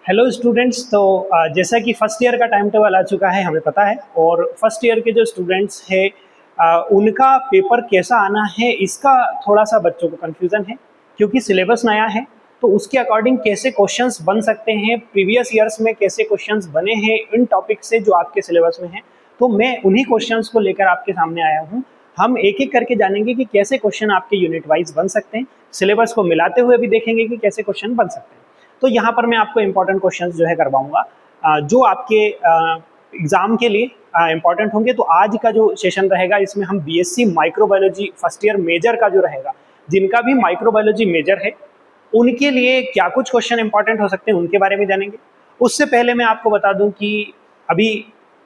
Hello students. तो जैसा कि फर्स्ट ईयर का टाइम टेबल आ चुका है हमें पता है, और फर्स्ट ईयर के जो स्टूडेंट्स हैं उनका पेपर कैसा आना है इसका थोड़ा सा बच्चों को कन्फ्यूज़न है, क्योंकि सिलेबस नया है। तो उसके अकॉर्डिंग कैसे क्वेश्चंस बन सकते हैं, प्रीवियस ईयर्स में कैसे क्वेश्चंस बने हैं इन टॉपिक से जो आपके सिलेबस में हैं, तो मैं उन्हीं क्वेश्चंस को लेकर आपके सामने आया हूँ। हम एक एक करके जानेंगे कि कैसे क्वेश्चन आपके यूनिट वाइज बन सकते हैं, सिलेबस को मिलाते हुए भी देखेंगे कि कैसे क्वेश्चन बन सकते हैं। तो यहाँ पर मैं आपको इंपॉर्टेंट क्वेश्चंस जो है करवाऊंगा जो आपके एग्जाम के लिए इंपॉर्टेंट होंगे। तो आज का जो सेशन रहेगा इसमें हम BSc microbiology first year major का जो रहेगा, जिनका भी माइक्रोबायोलॉजी मेजर है उनके लिए क्या कुछ क्वेश्चन इंपॉर्टेंट हो सकते हैं उनके बारे में जानेंगे। उससे पहले मैं आपको बता दूं कि अभी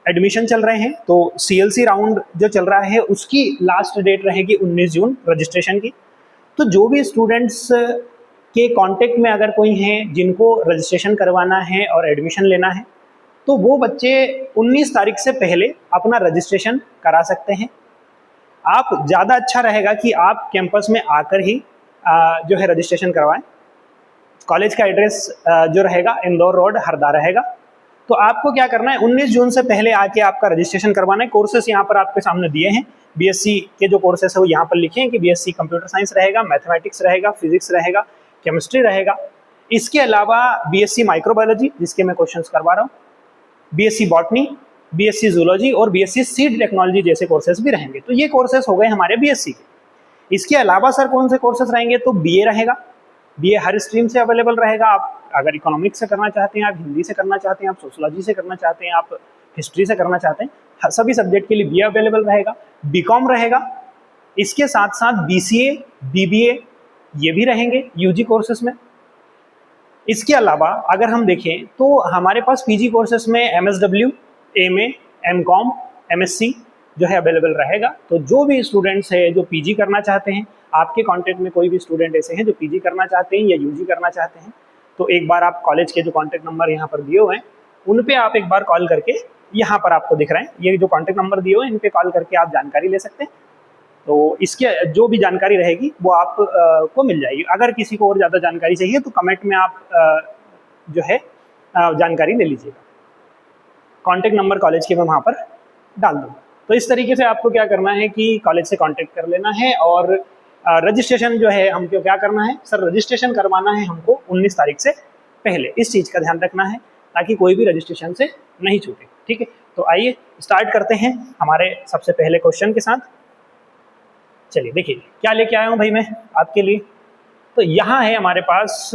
एडमिशन चल रहे हैं, तो सीएलसी राउंड जो चल रहा है उसकी लास्ट डेट रहेगी 19 जून रजिस्ट्रेशन की। तो जो भी स्टूडेंट्स के कांटेक्ट में अगर कोई हैं जिनको रजिस्ट्रेशन करवाना है और एडमिशन लेना है, तो वो बच्चे 19 तारीख से पहले अपना रजिस्ट्रेशन करा सकते हैं। आप ज़्यादा अच्छा रहेगा कि आप कैंपस में आकर ही जो है रजिस्ट्रेशन करवाएं। कॉलेज का एड्रेस जो रहेगा इंदौर रोड हरदा रहेगा। तो आपको क्या करना है, 19 जून से पहले आके आपका रजिस्ट्रेशन करवाना है। कोर्सेस यहाँ पर आपके सामने दिए हैं, बीएससी के जो कोर्सेस है वो यहाँ पर लिखे हैं कि बीएससी कंप्यूटर साइंस रहेगा, मैथमेटिक्स रहेगा, फिजिक्स रहेगा, केमिस्ट्री रहेगा। इसके अलावा बीएससी माइक्रोबायोलॉजी जिसके मैं क्वेश्चंस करवा रहा हूँ, बीएससी बॉटनी, बीएससी जूलॉजी और बीएससी सीड टेक्नोलॉजी जैसे कोर्सेज भी रहेंगे। तो ये कोर्सेज हो गए हमारे बीएससी के। इसके अलावा सर कौन से कोर्सेज रहेंगे, तो बीए रहेगा। बीए हर स्ट्रीम से अवेलेबल रहेगा। आप अगर इकोनॉमिक्स से करना चाहते हैं, आप हिंदी से करना चाहते हैं, आप सोशोलॉजी से करना चाहते हैं, आप हिस्ट्री से करना चाहते हैं, सभी सब्जेक्ट के लिए बीए अवेलेबल रहेगा। बीकॉम रहेगा। इसके साथ साथ बीसीए, बीबीए ये भी रहेंगे यूजी कोर्सेज में। इसके अलावा अगर हम देखें तो हमारे पास पीजी कोर्सेज में एमएसडब्ल्यू, एमए, एमकॉम, एमएससी जो है अवेलेबल रहेगा। तो जो भी स्टूडेंट्स है जो पीजी करना चाहते हैं, आपके कांटेक्ट में कोई भी स्टूडेंट ऐसे हैं जो पीजी करना चाहते हैं या यूजी करना चाहते हैं, तो एक बार आप कॉलेज के जो कांटेक्ट नंबर यहाँ पर दिए हुए हैं उन पे आप एक बार कॉल करके, यहाँ पर आपको दिख रहे हैं ये जो कांटेक्ट नंबर दिए हुए हैं इन पे कॉल करके आप जानकारी ले सकते हैं। तो इसके जो भी जानकारी रहेगी वो आप को मिल जाएगी। अगर किसी को और ज़्यादा जानकारी चाहिए तो कमेंट में आप जो है जानकारी ले लीजिएगा। कांटेक्ट नंबर कॉलेज के मैं वहाँ पर डाल दूँगा। तो इस तरीके से आपको क्या करना है कि कॉलेज से कांटेक्ट कर लेना है, और रजिस्ट्रेशन जो है हमको क्या करना है, सर रजिस्ट्रेशन करवाना है हमको 19 तारीख से पहले। इस चीज़ का ध्यान रखना है ताकि कोई भी रजिस्ट्रेशन से नहीं छूटे। ठीक है, तो आइए स्टार्ट करते हैं हमारे सबसे पहले क्वेश्चन के साथ। चलिए देखिए क्या लेके आया हूँ भाई मैं आपके लिए। तो यहाँ है हमारे पास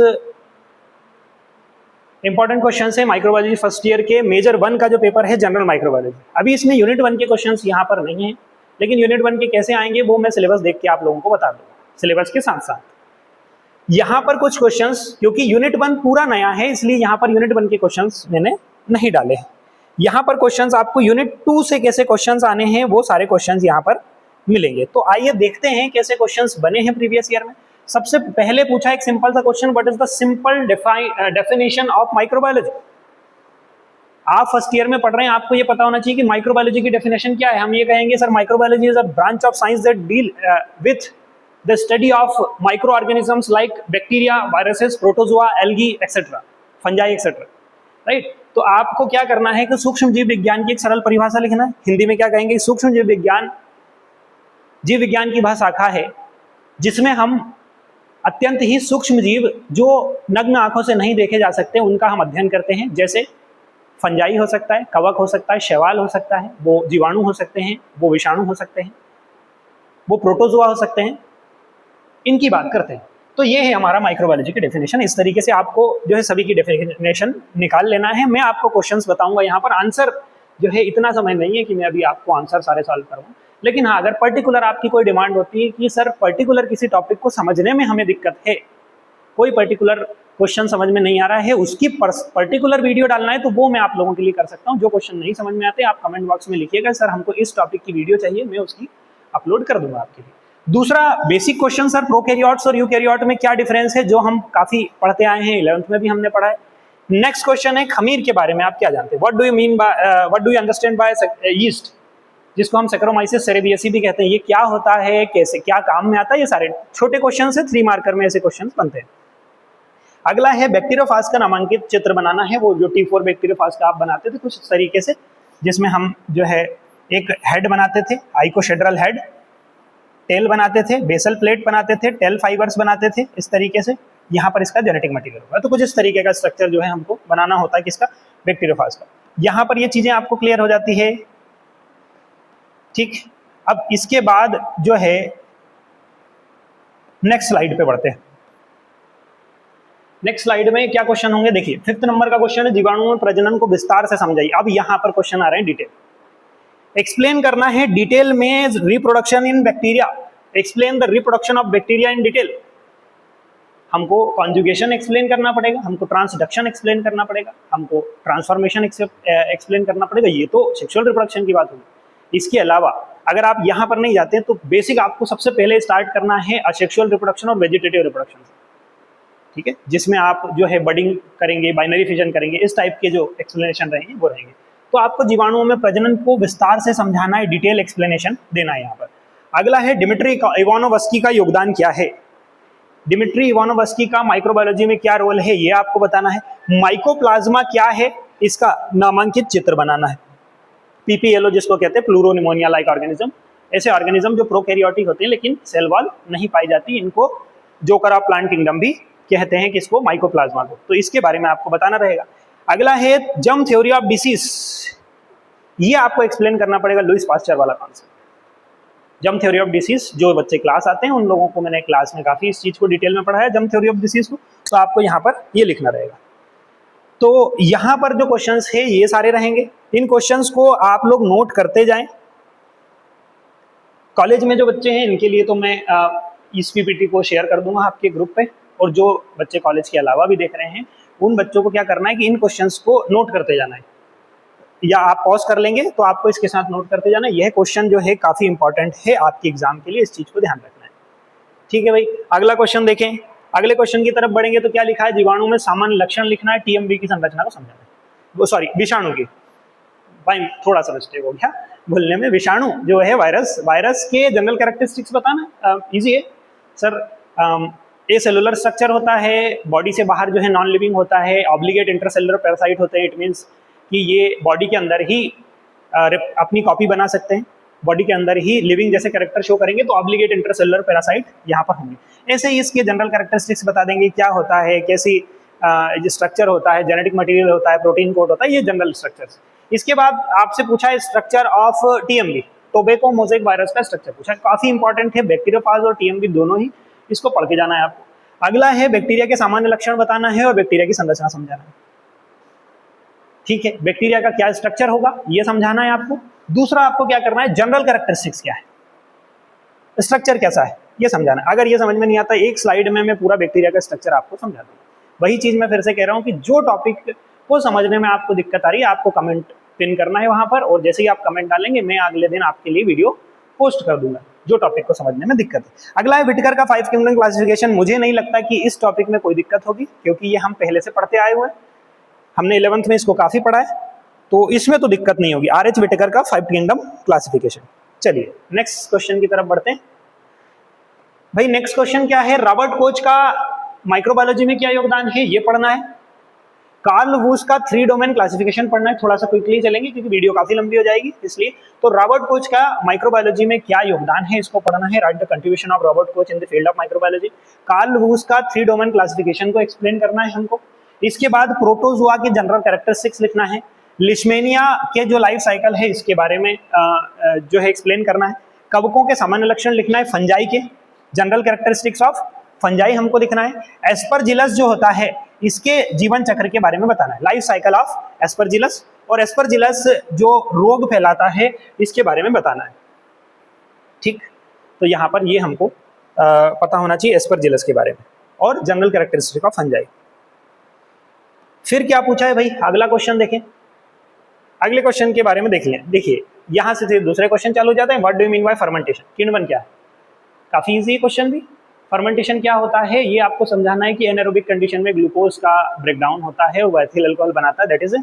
इंपॉर्टेंट क्वेश्चन है माइक्रोबायोलॉजी फर्स्ट ईयर के मेजर 1 का जो पेपर है जनरल माइक्रोबायोलॉजी। अभी इसमें यूनिट 1 के क्वेश्चंस यहाँ पर नहीं हैं, लेकिन यूनिट 1 के कैसे आएंगे वो मैं सिलेबस देख के आप लोगों को बता दूंगा। सिलेबस के साथ साथ यहाँ पर कुछ क्वेश्चंस, क्योंकि यूनिट 1 पूरा नया है इसलिए यहाँ पर यूनिट 1 के क्वेश्चंस मैंने नहीं डाले हैं। यहाँ पर क्वेश्चंस आपको यूनिट 2 से कैसे क्वेश्चंस आने हैं वो सारे क्वेश्चंस यहाँ पर मिलेंगे। तो आइए देखते हैं कैसे क्वेश्चंस बने हैं प्रीवियस ईयर में। सबसे पहले पूछा एक सिंपल सा question, what is the simple definition of microbiology. आप फर्स्ट ईयर में पढ़ रहे हैं, आपको ये पता होना चाहिए कि माइक्रोबायोलॉजी की डेफिनेशन क्या है। हम ये कहेंगे sir microbiology is a branch of science that deal with the study of micro organisms like bacteria, viruses, protozoa, algae etcetera, fungi etcetera. Right, तो आपको क्या करना है कि सूक्ष्म जीव विज्ञान की एक सरल परिभाषा लिखना है। हिंदी में क्या कहेंगे, सूक्ष्म जीव विज्ञान जीव विज्ञान की वह शाखा है जिसमें हम अत्यंत ही सूक्ष्म जीव जो नग्न आंखों से नहीं देखे जा सकते उनका हम अध्ययन करते हैं। जैसे फंजाई हो सकता है, कवक हो सकता है, शैवाल हो सकता है, वो जीवाणु हो सकते हैं, वो विषाणु हो सकते हैं, वो प्रोटोजोआ हो सकते हैं, इनकी बात करते हैं। तो ये है हमारा माइक्रोबायोलॉजी की डेफिनेशन। इस तरीके से आपको जो है सभी की डेफिनेशन निकाल लेना है। मैं आपको क्वेश्चंस बताऊंगा यहाँ पर। आंसर जो है इतना समय नहीं है कि मैं अभी आपको आंसर सारे सॉल्व करवाऊँ, लेकिन हाँ अगर पर्टिकुलर आपकी कोई डिमांड होती है कि सर पर्टिकुलर किसी टॉपिक को समझने में हमें दिक्कत है, कोई पर्टिकुलर क्वेश्चन समझ में नहीं आ रहा है, उसकी पर्टिकुलर वीडियो डालना है, तो वो मैं आप लोगों के लिए कर सकता हूँ। जो क्वेश्चन नहीं समझ में आते आप कमेंट बॉक्स में लिखिएगा सर हमको इस टॉपिक की वीडियो चाहिए, मैं उसकी अपलोड कर दूंगा आपके लिए। दूसरा बेसिक क्वेश्चन, सर प्रोकैरियोट्स और यूकैरियोट में क्या डिफरेंस है, जो हम काफी पढ़ते आए हैं, 11th में भी हमने पढ़ा है। नेक्स्ट क्वेश्चन है खमीर के बारे में आप क्या जानते हैं, what do you understand by yeast, जिसको हम सैक्रोमाइसिस सेरेबियसी भी कहते हैं। ये क्या होता है, कैसे क्या काम में आता है, ये सारे छोटे क्वेश्चन है, 3 मार्कर में ऐसे क्वेश्चन बनते हैं। अगला है बैक्टीरियोफाज का नामांकित चित्र बनाना है, वो जो T4 बैक्टीरियोफाज का आप बनाते थे कुछ इस तरीके से, जिसमें हम जो है एक हेड बनाते थे, आइकोशेड्रल हेड, टेल बनाते थे, बेसल प्लेट बनाते थे, टेल फाइबर्स बनाते थे इस तरीके से। यहाँ पर इसका जेनेटिक मटेरियल होगा, तो कुछ इस तरीके का स्ट्रक्चर जो है हमको बनाना होता है किसका, बैक्टीरियोफाज का। यहाँ पर ये चीजें आपको क्लियर हो जाती है, ठीक। अब इसके बाद जो है नेक्स्ट स्लाइड पे बढ़ते हैं। नेक्स्ट स्लाइड में क्या क्वेश्चन होंगे, देखिए 5th नंबर का क्वेश्चन है, जीवाणुओं में प्रजनन को विस्तार से समझाइए। अब यहाँ पर क्वेश्चन आ रहे हैं डिटेल, एक्सप्लेन करना है डिटेल में reproduction in bacteria, explain the reproduction of bacteria in detail. हमको कॉन्जुगेशन एक्सप्लेन करना पड़ेगा, हमको ट्रांसडक्शन एक्सप्लेन करना पड़ेगा, हमको ट्रांसफॉर्मेशन एक्सप्लेन करना पड़ेगा, ये तो सेक्सुअल रिप्रोडक्शन की बात होगी। इसके अलावा अगर आप यहाँ पर नहीं जाते तो बेसिक आपको सबसे पहले स्टार्ट करना है असेक्सुअल रिप्रोडक्शन और वेजिटेटिव रिप्रोडक्शन, ठीक है, जिसमें आप जो है बडिंग करेंगे, बाइनरी फिजन करेंगे, इस टाइप के जो एक्सप्लेनेशन रहेंगे वो रहेंगे। तो आपको जीवाणुओं में प्रजनन को विस्तार से समझाना है, डिटेल एक्सप्लेनेशन देना है यहाँ पर। अगला है डिमिट्री इवानोव्स्की का योगदान क्या है, डिमिट्री इवानोव्स्की का माइक्रोबायोलॉजी में क्या रोल है ये आपको बताना है। माइकोप्लाज्मा क्या है, इसका नामांकित चित्र बनाना है। पीपीएलओ जिसको कहते हैं, प्लूरोनिमोनिया लाइक ऑर्गेनिज्म, ऐसे ऑर्गेनिज्म जो प्रोकैरियोटिक होते हैं लेकिन सेल वॉल नहीं पाई जाती, इनको जोकर ऑफ प्लांट किंगडम भी कहते हैं, किसको, माइकोप्लाज्मा को। तो इसके बारे में आपको बताना रहेगा। अगला है जर्म थ्योरी ऑफ डिसीज, ये आपको एक्सप्लेन करना पड़ेगा, लुईस पास्चर वाला concept. Germ theory of disease, जो बच्चे क्लास आते हैं उन लोगों को मैंने क्लास में काफी इस चीज को डिटेल में पढ़ाया, जर्म थ्योरी ऑफ डिसीज को, तो आपको यहाँ पर ये लिखना रहेगा। तो यहाँ पर जो क्वेश्चंस है ये सारे रहेंगे, इन क्वेश्चंस को आप लोग नोट करते जाएं। कॉलेज में जो बच्चे हैं इनके लिए तो मैं इस पीपीटी को शेयर कर दूंगा आपके ग्रुप पे, और जो बच्चे कॉलेज के अलावा भी देख रहे हैं उन बच्चों को क्या करना है कि इन क्वेश्चंस को नोट करते जाना है, या आप पॉज कर लेंगे तो आपको इसके साथ नोट करते जाना है। यह क्वेश्चन जो है काफी इंपॉर्टेंट है आपके एग्जाम के लिए, इस चीज को ध्यान रखना है, ठीक है भाई। अगला क्वेश्चन देखें, अगले क्वेश्चन की तरफ बढ़ेंगे तो क्या लिखा है, जीवाणु में सामान्य लक्षण लिखना है, टीएमबी की संरचना को समझाना है, वो सॉरी विषाणु की, भाई थोड़ा सा मिस्टेक हो गया बोलने में, विषाणु जो है वायरस के जनरल कैरेक्टरिस्टिक्स बताना इजी है सर। ए सेलुलर स्ट्रक्चर होता है, बॉडी से बाहर जो है नॉन लिविंग होता है, ऑब्लिगेट इंटरसेलुलर पैरासाइट होते हैं, इट मीन्स कि ये बॉडी के अंदर ही अपनी कॉपी बना सकते हैं, बॉडी के अंदर ही लिविंग जैसे कैरेक्टर शो करेंगे, तो ऑब्लिगेट इंटरसेलुलर पैरासाइट यहाँ पर होंगे। ऐसे ही इसके जनरल कैरेक्टरिस्टिक्स बता देंगे, क्या होता है, कैसी स्ट्रक्चर होता है, जेनेटिक मटेरियल होता है, प्रोटीन कोड होता है, ये जनरल स्ट्रक्चर्स। इसके बाद आपसे पूछा है structure of TMB, tobacco mosaic virus का स्ट्रक्चर पूछा है, काफी इंपॉर्टेंट है, बैक्टीरियोफाज और टीएमबी दोनों ही, इसको पढ़ के जाना है आपको। अगला है बैक्टीरिया के सामान्य लक्षण बताना है और बैक्टीरिया की संरचना समझाना है, ठीक है। बैक्टीरिया का क्या स्ट्रक्चर होगा ये समझाना है आपको। दूसरा आपको क्या करना है, जनरल कैरेक्टरिस्टिक्स क्या है, स्ट्रक्चर कैसा है ये समझाना है। अगर ये समझ में नहीं आता, एक स्लाइड में मैं पूरा बैक्टीरिया का स्ट्रक्चर आपको समझा दूंगा। वही चीज मैं फिर से कह रहा हूँ कि जो टॉपिक को समझने में आपको दिक्कत आ रही है, आपको कमेंट पिन करना है वहां पर, और जैसे ही आप कमेंट डालेंगे मैं अगले दिन आपके लिए वीडियो पोस्ट कर दूंगा, जो टॉपिक को समझने में दिक्कत है। अगला है विटकर का 5 किंगडम क्लासिफिकेशन। मुझे नहीं लगता कि इस टॉपिक में कोई दिक्कत होगी, क्योंकि ये हम पहले से पढ़ते आए हुए हैं, हमने 11th में इसको काफी पढ़ा है, तो इसमें तो दिक्कत नहीं होगी। आर एच विटकर का 5 किंगडम क्लासिफिकेशन। चलिए नेक्स्ट क्वेश्चन की तरफ बढ़ते हैं। भाई नेक्स्ट क्वेश्चन क्या है, रॉबर्ट कोच का माइक्रोबायोलॉजी में क्या योगदान है ये पढ़ना है। कार्ल वुश का 3 डोमेन क्लासिफिकेशन पढ़ना है, थोड़ा सा क्विकली चलेंगे क्योंकि वीडियो काफी लंबी हो जाएगी इसलिए। तो रॉबर्ट कोच का माइक्रोबायोलॉजी में क्या योगदान है इसको पढ़ना है, write the contribution of Robert Koch in the field of microbiology. Carl Woese का 3 डोमेन क्लासिफिकेशन को एक्सप्लेन करना है हमको। इसके बाद प्रोटोजुआ के जनरल कैरेक्टरिस्टिक्स लिखना है। लिशमेनिया के जो लाइफ साइकिल है इसके बारे में जो है एक्सप्लेन करना है। कवकों के सामान्य लक्षण लिखना है। फंजाई के जनरल कैरेक्टरिस्टिक्स ऑफ फंजाई हमको लिखना है। एस्परजिलस जो होता है इसके जीवन चक्र के बारे में बताना है, लाइफ साइकिल ऑफ एस्परजिलस, और एस्परजिलस जो रोग फैलाता है इसके बारे में बताना है, ठीक। तो यहाँ पर ये हमको पता होना चाहिए एस्परजिलस के बारे में और जनरल कैरेक्टरिस्टिक ऑफ फंजाई। फिर क्या पूछा है भाई, अगला क्वेश्चन देखें। अगले क्वेश्चन के बारे में देख लें। देखिए यहाँ से दूसरे क्वेश्चन चालू हो जाते हैं। What do you mean bye fermentation, किण्वन क्या है, काफी इजी क्वेश्चन भी। फर्मेंटेशन क्या होता है ये आपको समझाना है कि एनारोबिक कंडीशन में ग्लूकोज का ब्रेकडाउन होता है, वो एथिल अल्कोहल बनाता है, दैट इज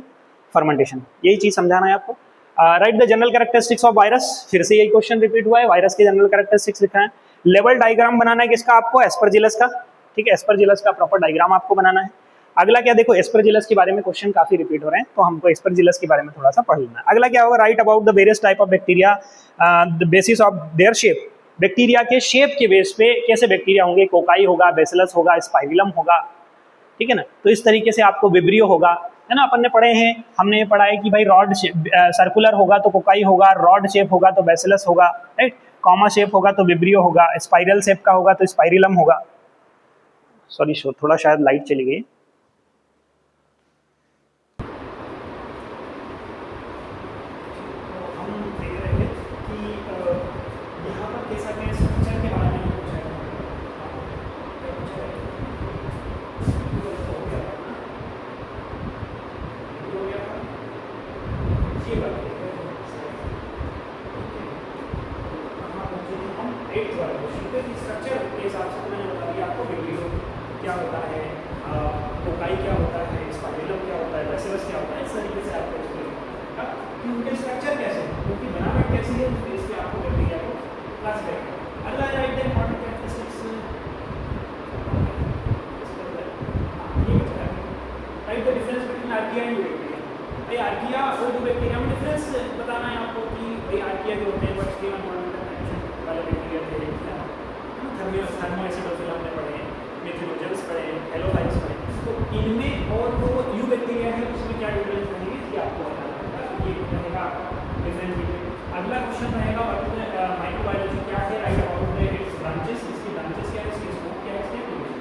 फर्मेंटेशन। यही चीज समझाना है आपको। Write the general characteristics of virus, फिर से यही क्वेश्चन रिपीट हुआ है, वायरस के जनरल कैरेक्टरिस्टिक्स लिखना है। लेवल डायग्राम बनाना है किसका आपको, एस्परजिलस का। ठीक है, एस्परजिलस का प्रॉपर डायग्राम आपको बनाना है। अगला क्या देखो, एस्परजिलस के बारे में क्वेश्चन काफी रिपीट हो रहे हैं, तो हमको एस्परजिलस के बारे में थोड़ा सा पढ़ लेना है। अगला क्या होगा, right about the various type of bacteria the basis of their shape. Bacteria के शेप के बेस पे कैसे बैक्टीरिया होंगे, कोकाई होगा, बेसिलस होगा, स्पाइरिलम होगा, ठीक है ना। तो इस तरीके से आपको विब्रियो होगा, है ना। अपन ने पढ़े हैं, हमने ये पढ़ा है कि भाई रॉड सर्कुलर होगा तो कोकाई होगा, रॉड शेप होगा तो बेसिलस होगा, राइट। कॉमा शेप होगा तो विब्रियो होगा, स्पाइरल शेप का होगा तो स्पाइरिलम होगा। सॉरी थोड़ा शायद लाइट चली गई। स्ट्रक्चर के हिसाब से मैंने बता दिया आपको, विब्रियो क्या होता है, कोकाई क्या होता है, स्पाइरलम क्या होता है, बेसिलस क्या होता है, इस तरीके से आपको एक्सप्लेन कि उनके स्ट्रक्चर कैसे हैं, उनकी बनावट कैसी है, उस बेस पे आपको बैक्टीरिया को क्लासिफाई करना। अगला राइट द इंपॉर्टेंट कैरेक्टरिस्टिक्स, ये बता right the difference between archaea and bacteria. भाई आर्किया और बैक्टीरिया में डिफरेंस बताना है आपको कि भाई आर्किया जो होते हैं बट स्टीम एनवायरमेंट वाले बैक्टीरिया थे, थर्मो एसिडोफिल हमने पढ़े, मेथिनोजेंस पढ़े, हेलोफाइल्स पढ़े, तो इनमें और वो यू बैक्टीरिया है उसमें क्या डिफरेंस रहेगी ये आपको बताना होगा। ये रहेगा डिफरेंस बिटवीन। अगला क्वेश्चन रहेगा माइक्रोबायोलॉजी क्या है, right about the it's branches, इसकी ब्रांचेस क्या है, इसकी स्कोप क्या है, इसकी एप्लीकेशन,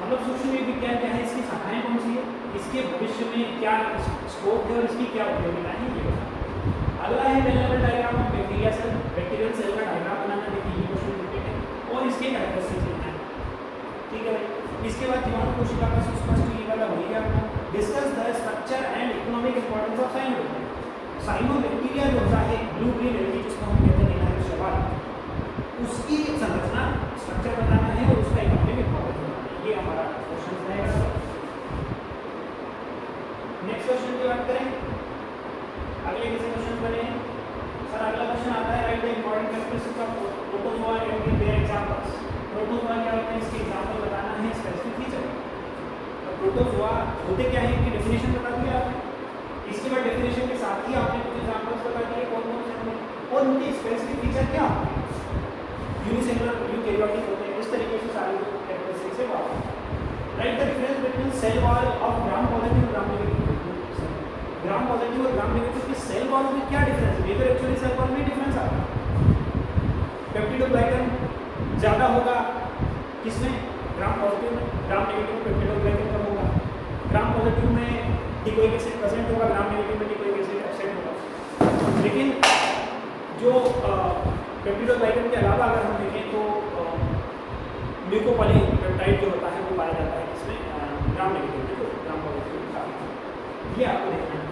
मतलब सूक्ष्म विज्ञान क्या है, इसकी शाखाएं कौन सी है, इसके भविष्य में क्या स्कोप है और इसकी क्या उपयोगिता है, ये बताना। अगला है well diagram of bacteria cell, bacterial cell का डायग्राम बनाना, देखिए ये क्वेश्चन और इसके कैरेक्टरिस्टिक्स लिखना है, ठीक है भाई। इसके बाद जीवाणु कोशिका का सुस्पष्ट ये वाला हो गया अपना। Discuss the structure and economic importance of cyanobacteria. Cyanobacteria जो होता है ब्लू ग्रीन एल्गी जिसको हम कहते हैं निहारित सवाल, उसकी संरचना स्ट्रक्चर बताना है और उसका इकोनॉमिक इंपॉर्टेंस बताना है, ये हमारा क्वेश्चन रहेगा। नेक्स्ट क्वेश्चन की बात करें, अगले किसी क्वेश्चन बने सर, अगला क्वेश्चन आता है write the important characteristics of protozoa and their examples. Protozoa क्या होते हैं, इसके एग्जांपल बताना है, स्पेसिफिक फीचर। तो प्रोटोजोआ होते क्या है, इनकी डेफिनेशन बता दिया आपने, इसके बाद डेफिनेशन के साथ ही आपने कुछ एग्जांपल्स बता दिए कौन कौन से होंगे और उनके स्पेसिफिक फीचर क्या होते हैं, यूनिसेलुलर यूकैरियोटिक होते हैं, इस तरीके से सारी जो कैरेक्टरिस्टिक्स है वो आपको। Write the difference between cell wall of gram positive और ग्राम नेगेटिव। ग्राम पॉजिटिव और ग्राम नेगेटिव के सेल वॉल में क्या डिफरेंस है, मेजर एक्चुअली सेल वॉल में डिफरेंस आता है। पेप्टिडोग्लाइकन ज़्यादा होगा किसमें, ग्राम पॉजिटिव में, ग्राम नेगेटिव में पेप्टिडोग्लाइकन कम होगा। ग्राम पॉजिटिव में डिकोइक एसिड प्रेजेंट होगा, ग्राम नेगेटिव में डिकोइक एसिड एब्सेंट होगा। लेकिन जो पेप्टिडोग्लाइकन के अलावा अगर हम देखें तो म्यूकोपॉलीपेप्टाइड जो होता है वो पाया जाता है इसमें ग्राम नेगेटिव में, तो ग्राम पॉजिटिव में काफ़ी, ये आपको देखना है।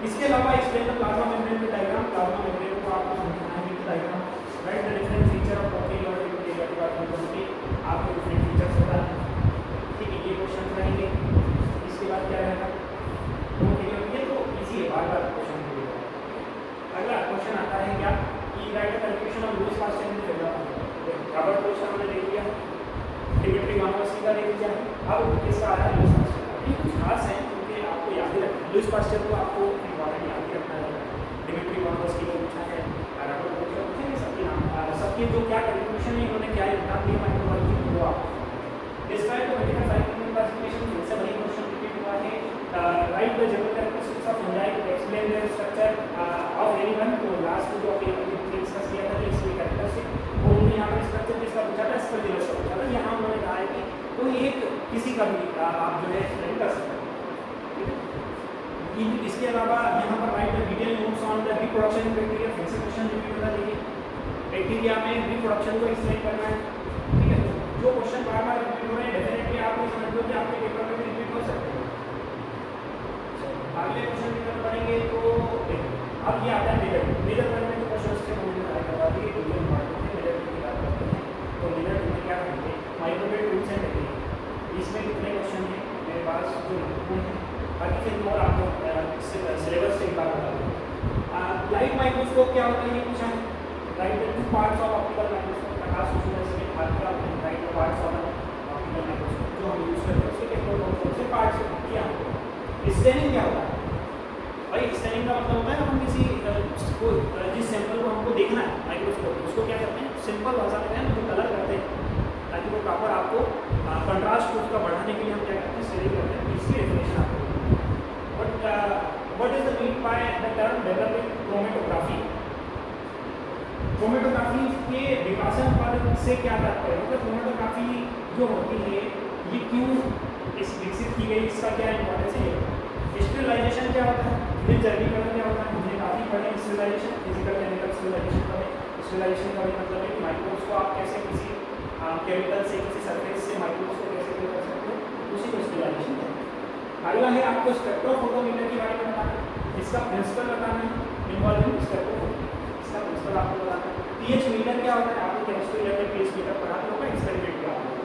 इसके अलावा एक्सप्लेन द प्लाज्मा मेम्ब्रेन के डायग्राम, प्लाज्मा मेम्ब्रेन को आपको समझना है कि diagram, right the different feature of prokaryotic eukaryotic के बारे में क्योंकि आपको डिफरेंट फीचर्स बताना है, ठीक है, ये क्वेश्चन रहेंगे। इसके बाद क्या रहेगा, प्रोकैरियोटिक तो इजी है, बार बार क्वेश्चन मिलेगा। अगला क्वेश्चन आता है क्या कि right the calculation of Lewis pasture in development. Robert question हमने देख लिया, डिमिट्री मार्कोवस्की का देख लिया, अब किसका आ रहा है, लुईस पास्चर का। ये कुछ खास है क्योंकि आपको याद ही रखना, लुईस पास्चर को आपको इंपॉर्टेंट याद ही रखना है। डिमिट्री मार्कोवस्की को पूछा है, रॉबर्ट क्वेश्चन पूछेंगे, सबके नाम सबके जो क्या कैलकुलेशन है इन्होंने क्या योगदान दिया माइक्रोबायोलॉजी में वो आप describe the medical scientific classification, इससे वही क्वेश्चन रिपीट हुआ है। Write the general characteristics of fungi, explain there structure of anyone, तो लास्ट जो अभी डिस्कस किया था इसकी कैरेक्टरिस्टिक, वो उन्होंने यहाँ पर स्ट्रक्चर किसका पूछा था, एस्परजिलस का पूछा था। यहाँ उन्होंने कहा है कि कोई एक किसी का भी आप जो है एक्सप्लेन कर सकते हैं, ठीक है। इसके अलावा यहाँ पर right the detail notes on the reproduction in bacteria, फिर से क्वेश्चन रिपीट होता देखिए, बैक्टीरिया में रिप्रोडक्शन को एक्सप्लेन करना है, ठीक है। जो क्वेश्चन बार बार रिपीट हो रहे हैं डेफिनेटली आप ये समझ लो कि आपके पेपर में भी रिपीट हो सकते हैं। अगले क्वेश्चन की तरफ बढ़ेंगे तो अब ये आता है मेजर, मेजर में जो क्वेश्चन से हमने ट्राई करवा दिए तो ये इम्पॉर्टेंट है, मेजर की बात करते हैं। तो मेजर में क्या करेंगे, माइक्रोवेव टूल्स एंड टेक्निक, इसमें कितने क्वेश्चन हैं मेरे पास जो महत्वपूर्ण है, बाकी फिर और आपको सिलेबस से एक बार बता दूँ। लाइट माइक्रोस्कोप क्या होता है ये पूछा है, write the two parts of optical microscope, प्रकाश सूक्ष्मदर्शी के भाग क्या होते हैं, write the parts of optical microscope जो हम यूज़ करते हैं उसके कौन से पार्ट्स किया हमको। स्कैनिंग क्या होता है भाई? स्कैनिंग का मतलब होता है हम किसी जिस सैंपल को हमको देखना है माइक्रोस्कोप उसको क्या करते हैं, सिंपल भाषा में कहें तो कलर करते हैं ताकि वो प्रॉपर आपको कंट्रास्ट उसका बढ़ाने के लिए हम क्या करते हैं, स्टडी करते हैं इसकी डेफिनेशन आपको। But what is the mean by the term developing chromatography? Chromatography के विकासन पद से क्या तात्पर्य? मतलब क्रोमेटोग्राफी जो होती है ये क्यों विकसित की गई, इसका क्या इंपॉर्टेंस है? स्टेरिलाइजेशन क्या होता है, निर्जलीकरण क्या होता है, हमने काफ़ी पढ़े स्टेरिलाइजेशन, फिजिकल केमिकल स्टेरिलाइजेशन पढ़े। स्टेरिलाइजेशन का भी मतलब है कि माइक्रोब्स को आप कैसे किसी केमिकल से किसी सरफेस से माइक्रोब्स को कैसे क्लियर कर सकते हो, उसी को स्टेरिलाइजेशन कहते हैं। अगला है आपको स्पेक्ट्रोफोटोमीटर के बारे में बताना है, इसका प्रिंसिपल बताना है, इन्वॉल्विंग स्पेक्ट्रोफोटोमीटर, इसका प्रिंसिपल आपको बताना है। पीएच मीटर क्या होता है, आपको केमिस्ट्री लैब में पीएच मीटर पढ़ाते होगा, एक्सपेरिमेंट क्या होता है।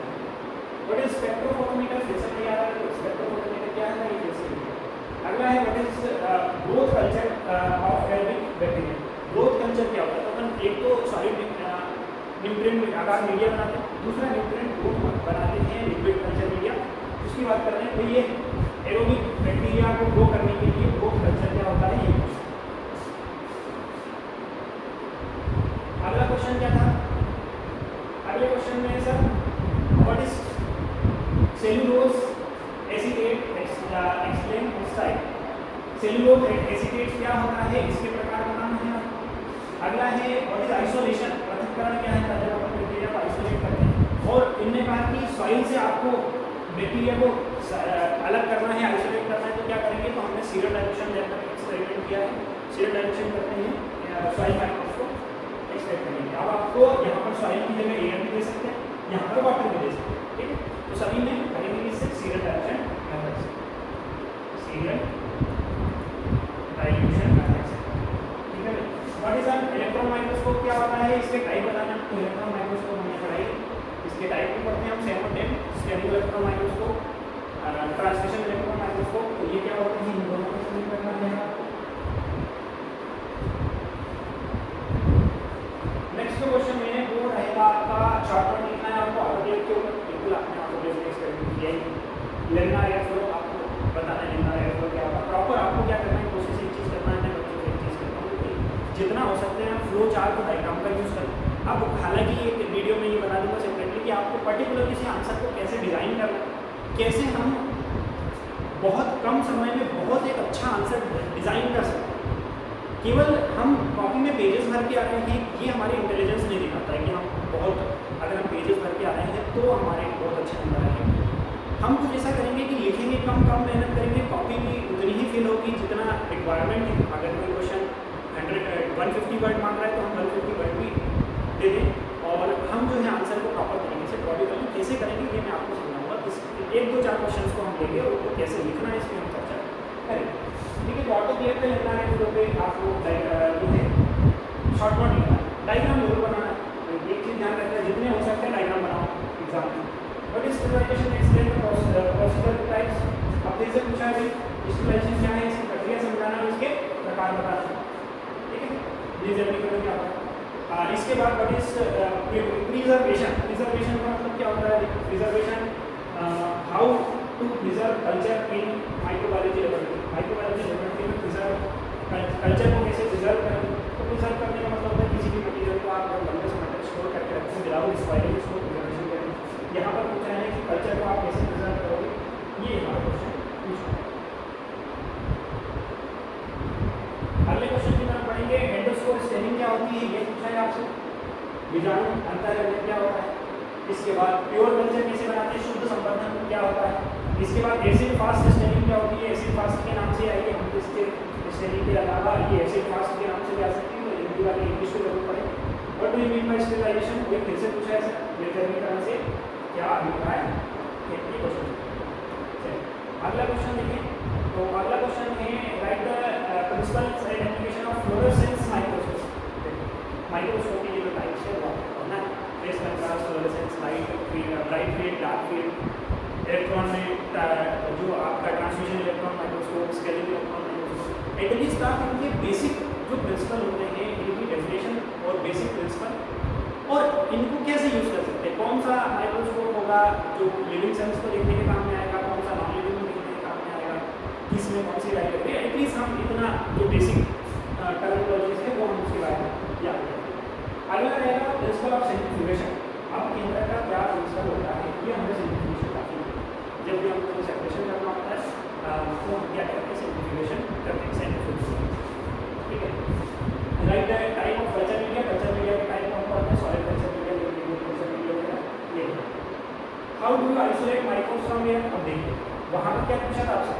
What is spectrophotometer? फिर से नहीं याद है तो स्पेक्ट्रोफोटोमीटर क्या है, ये फिर से। अगला है what is growth culture of aerobic bacteria. Growth culture क्या होता है? तो अपन एक तो सॉलिड न्यूट्रिएंट आधार मीडिया बनाते हैं, दूसरा न्यूट्रिएंट ग्रोथ बनाते हैं लिक्विड कल्चर मीडिया, उसकी बात कर रहे हैं। तो ये एरोबिक बैक्टीरिया को ग्रो करने के लिए ग्रोथ कल्चर क्या होता है, ये। अगला क्वेश्चन क्या था? अगले क्वेश्चन में sir what is cellulose acetate explain this type. Cellulose acetate क्या होता है, इसके प्रकार बताना है। अगला है व्हाट इज आइसोलेशन, पृथक्करण क्या है, ताकि अपन बैक्टीरिया को आइसोलेट करते हैं। और इनने कहा कि सॉइल से आपको बैक्टीरिया को अलग करना है, आइसोलेट करना है, तो क्या करेंगे? तो हमने सीरम डाइल्यूशन लैब में एक्सपेरिमेंट किया है, सीरम डाइल्यूशन करते हैं सॉइल माइक्रोब्स को एक्सट्रैक्ट करने के। अब आपको यहाँ पर सॉइल की जगह एयर भी दे सकते हैं, यहाँ पर वाटर भी दे सकते हैं, ठीक है। तो सभी में करेंगे इससे सीरम डाइल्यूशन मेथड से, सीरम डाइल्यूशन मेथड से, ठीक है। What is an electron microscope क्या होता है, इसके टाइप बताना। तो इलेक्ट्रॉन माइक्रोस्कोप हमने पढ़ाई, इसके टाइप भी पढ़ते हैं हम 7 और 10। Scanning electron microscope, transmission electron microscope, तो ये क्या होते हैं, इन दोनों को समझ करना है आपको। नेक्स्ट क्वेश्चन में वो रहेगा आपका शॉर्ट लिखना है आपको ऑटोक्लेव के ऊपर, बिल्कुल आपने ऑटोक्लेव में एक्सपेरिमेंट किया ही। लेमिनार एयर फ्लो आपको बताना है, लेमिनार एयर फ्लो क्या होता है। प्रॉपर आपको क्या करना है, कोशिश एक चीज़ करना है, बच्चों को एक चीज़ करना है, जितना हो सकते हैं फ्लो चार्ट डायग्राम का यूज़ करें। अब हालांकि एक वीडियो में ये बता दूंगा सेपरेटली कि आपको पर्टिकुलर किसी आंसर को कैसे डिज़ाइन करना है, कैसे हम बहुत कम समय में बहुत एक अच्छा आंसर डिज़ाइन कर सकते हैं। केवल हम कॉपी में पेजेस भर के आ रहे हैं, ये हमारी इंटेलिजेंस नहीं दिखाता है कि हम बहुत, अगर हम पेजेस भर के आ रहे हैं तो हमारे बहुत अच्छे नंबर आएंगे। हम कुछ ऐसा करेंगे कि लिखेंगे कम मेहनत करेंगे, कॉपी भी उतनी ही फिल होगी जितना रिक्वायरमेंट है। अगर कोई क्वेश्चन 150 वर्ड मांग रहा है तो हम 150 वर्ड भी दे दें, और हम जो है आंसर को प्रॉपर तरीके से बॉडी करना कैसे करेंगे ये मैं आपको समझाऊंगा। इस 1-2-4 क्वेश्चन को हम लेंगे और उनको कैसे लिखना है इसकी हम चर्चा करेंगे, ठीक है। तो ऑटोक्लेव पे लिखना है तो पे आपको जो है शॉर्ट नोट लिखना है, डायग्राम जरूर बनाना है। एक चीज़ ध्यान रखना है, जितने हो सकते हैं डायग्राम बनाओ एग्जाम में। But sterilisation explain the procedure types. अब फिर से पूछा है स्टेरिलाइजेशन क्या है, इसकी प्रक्रिया समझाना और इसके प्रकार बताना, ठीक है। डिजर्विंग क्या होता है। इसके बाद व्हाट इज प्रिजर्वेशन। प्रिजर्वेशन का मतलब क्या होता है, preservation how to preserve culture in microbiology laboratory. Microbiology laboratory में प्रिजर्व कल्चर को कैसे प्रिजर्व करें। तो प्रिजर्व करने का मतलब है किसी भी मटीरियल को आप लंबे समय तक स्टोर करके रखें विदाउट स्पॉइलिंग, इसको प्रिजर्वेशन करें। यहाँ पर पूछा है कि कल्चर को आप कैसे प्रिजर्व करोगे, ये हमारा क्वेश्चन पूछा है। अगले क्वेश्चन की तरफ पढ़ेंगे, एंडोस्कोप स्टेनिंग क्या होती है, ये पूछा है आपसे। बीजाणु अंतःलेपन क्या होता है। इसके बाद प्योर कल्चर कैसे बनाते हैं, शुद्ध संवर्धन क्या होता है। इसके बाद एसिड फास्ट स्टेनिंग क्या होती है, एसिड फास्ट के नाम से आई है, हम इसके स्टेनिंग के अलावा ये एसिड फास्ट के नाम से भी आ सकती है, तो हिंदी वाले इंग्लिश को जरूर पढ़ें। What do you mean by sterilisation, ये फिर से पूछा है सर, निर्जलीकरण से क्या अभिप्राय है, ये क्वेश्चन। अगला क्वेश्चन देखिए, तो अगला क्वेश्चन है write the principles and application of fluorescence microscope. Microscope की जो टाइप्स है वो आपको पढ़ना है, face contrast, fluorescence, light field, bright field, dark field, electron में जो आपका transmission electron microscope, scanning electron microscope, at least staff इनके बेसिक जो प्रिंसिपल होते हैं इनकी डेफिनेशन और बेसिक प्रिंसिपल और इनको कैसे यूज़ कर सकते हैं, कौन सा माइक्रोस्कोप होगा जो लिविंग सेल्स को देखने के काम में आएगा, कौन सा नॉन लिविंग को देखने के काम में आएगा, किसमें कौन सी लाइट लगती है, एटलीस्ट हम इतना जो बेसिक टर्मिनोलॉजीज है वो हम उसके बारे में याद करें। अगला रहेगा प्रिंसिपल ऑफ सेंट्रीफ्यूगेशन। अब केंद्र का क्या प्रिंसिपल होता है, ये हमें सेंट्रीफ्यूगेशन काफ़ी जब भी हमको सेपरेशन करना होता है तो हम क्या करते हैं, सेंट्रीफ्यूगेशन करते हैं, सेंट्रीफ्यूगेशन, ठीक है। Write type of culture media के टाइप ऑफ होता है, solid culture media, liquid culture media, ये how do you isolate microbes from air. अब देखिए वहाँ पर क्या पूछा था आपसे,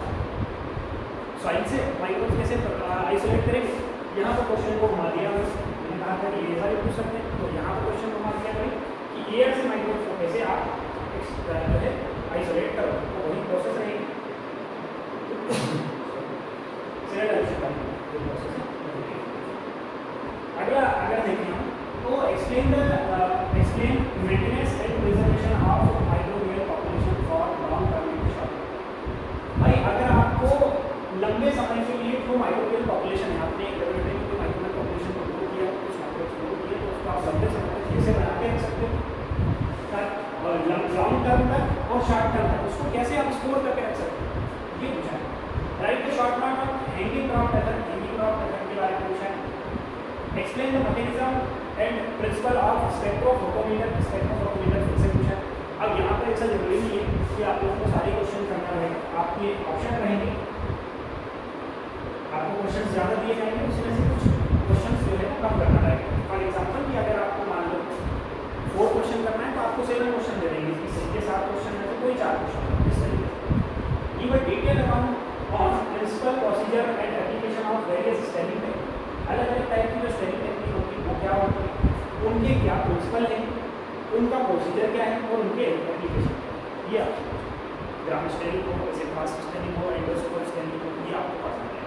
सॉइल से माइक्रोब्स कैसे आइसोलेट करेंगे। यहाँ पर क्वेश्चन को घुमा दिया मैंने कहा था कि ये सारे पूछ सकते हैं, तो यहाँ पर क्वेश्चन घुमा दिया करें कि एयर से माइक्रोब्स को कैसे आप जो है आइसोलेट करो, तो वही प्रोसेस रहेगी। अगला अगर देखें हम तो explain maintenance and preservation of microbial population for long term and short term. भाई अगर आपको लंबे समय के लिए जो माइक्रोबियल पॉपुलेशन है, आपने एक लेबोरेटरी में माइक्रोबियल पॉपुलेशन को ग्रो किया, कुछ माइक्रोब्स ग्रो किए, तो उसको आप लंबे समय तक कैसे बना के रख सकते हो, लॉन्ग टर्म तक और शॉर्ट टर्म तक उसको कैसे आप स्टोर करके रख सकते हो, ये पूछा है। Write the short term hanging crop method के बारे में पूछा है। Explain the mechanism and principle of spectrophotometer फिर से पूछा है। अब यहाँ पर ऐसा जरूरी नहीं है कि आप लोगों को सारे क्वेश्चन करना रहेगा, आपके ऑप्शन रहेंगे, आपको क्वेश्चन ज़्यादा दिए जाएंगे, उसमें से कुछ क्वेश्चन जो है कम करना रहेगा। फॉर एग्जाम्पल कि अगर आपको मान लो 4 क्वेश्चन करना है तो आपको 7 क्वेश्चन दे देंगे, इसके 7 क्वेश्चन है तो कोई 4 क्वेश्चन इस तरीके। Give a detail account on principle procedure and application of various staining technique. अलग अलग टाइप की जो स्टेलिंग टेक्निक होती है वो क्या होती है, उनके क्या प्रिंसिपल हैं, उनका प्रोसीजर क्या है और उनके एप्लीकेशन। ये आप ग्राम स्टेलिंग हो, जैसे फास्ट स्टेलिंग हो, एंडोस्कोप स्टेलिंग हो, ये आपको पता है।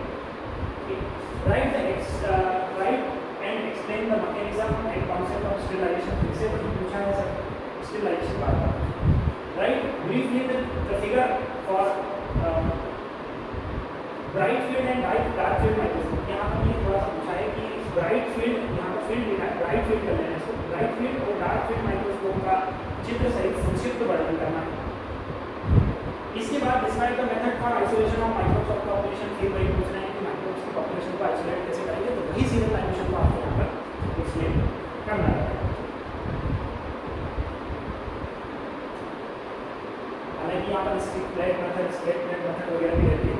Write and explain the mechanism and concept of sterilisation. फिर से वही पूछा है सर, स्टेरिलाइजेशन बात है। Write briefly the figure for bright field and dark field microscope. यहाँ पर ये थोड़ा सा पूछा है कि ब्राइट फील्ड, यहाँ पर फील्ड लिखा है, ब्राइट फील्ड कर लेना इसको। ब्राइट फील्ड और डार्क फील्ड माइक्रोस्कोप का चित्र सहित संक्षिप्त वर्णन करना है। इसके बाद describe the method for isolation of microbes of population. फिर वही पूछ रहे हैं कि माइक्रोब्स की पॉपुलेशन को आइसोलेट कैसे करेंगे, तो वही सीरियलाइजेशन को आपको यहाँ पर एक्सप्लेन करना है। हालांकि यहाँ पर स्ट्रिक्ट प्लेट मेथड वगैरह भी रहती है।